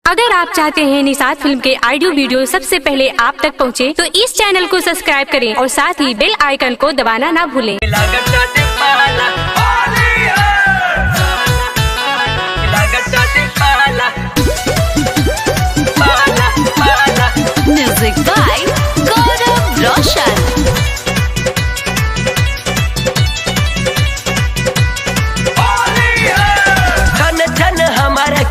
अगर आप चाहते हैं निषाद फिल्म के ऑडियो वीडियो सबसे पहले आप तक पहुंचे, तो इस चैनल को सब्सक्राइब करें और साथ ही बेल आइकन को दबाना ना भूलें। म्यूजिक बाय गौरव रोशन।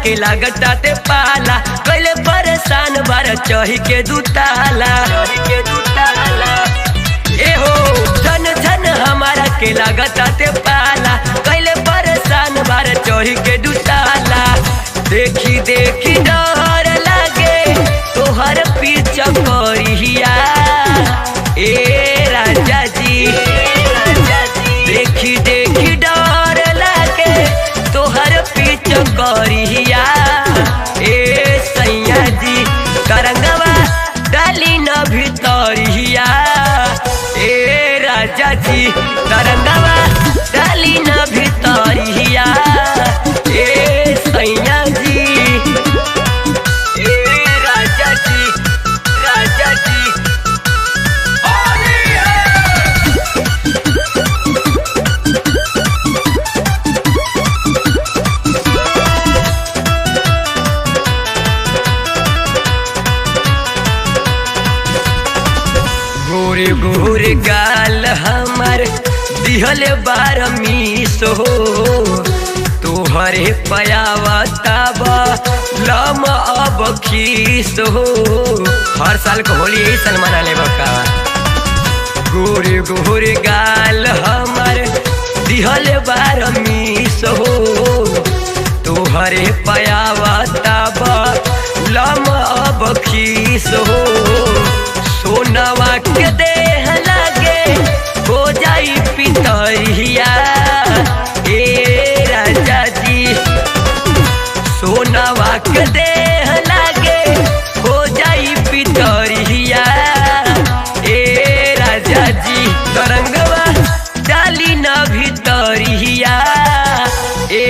के लागताते पाला कैले परेशान बार चही के दुताला ए हो झन झन हमारा के लागताते पाला कैले परेशान बार चही के दुताला। देखी देखी डर लागे तोहर पीछा करिया ए राजा जी। देखी देखी डर लागे तोहर पीछा करिया ए सैया जी। करंगवा डाली न भीतरिया ए राजा जी। करंगवा डाली न भीतरिया ए सैया जी। ए राजा जी राजा जी। गोरे गोरे गाल हमार दिहले बार मीस हो तोहरे पयावताबा लम अब खीस हो। हर साल को होली यही साल मना ले बका। गोरे गोरे गाल हमार दिहले बार मीस हो तोहरे पयावताबा लम अब खीस हो। सोनवा के देह लागे हो जाई पितरिया ए राजा जी। सोनवा के देह लागे हो जाई पितरिया ए राजा जी। तरंगवा डाली न भीतरिया ए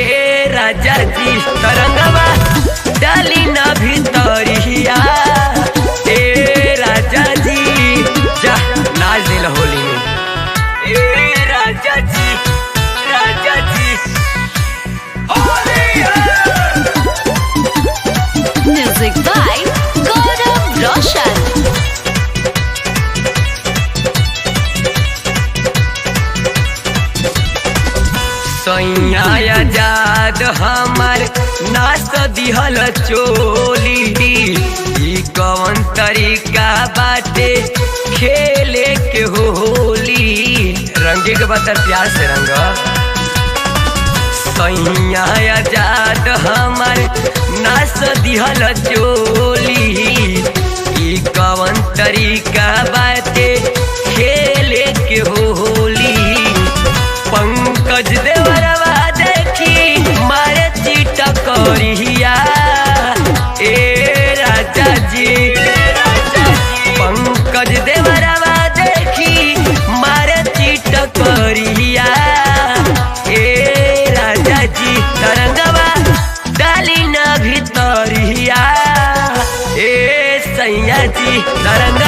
राजा जी। तरंगवा डाली न भीतरिया ए राजा जी। जा नाच दिल होली में ए राजा जी राजा जी। म्यूजिक बाय गौरव रोशन। सैया आजाद हमार नाच दिहल चोली। ई कौन तरीका बाटे खेले के होली। रंगे के बाद प्यार से रंग। सैया आजाद हमार नाच दिहल चोली। ई कौन तरीका बाटे खेले के होली। पंकज देवरवा देखी मारे चीटा करिया ए राजा जी। पंकज देवरवा देखी मारे चीटा करिया ए राजा जी। तरंगवा डाली न भीतरिया ए सैया जी। तरंग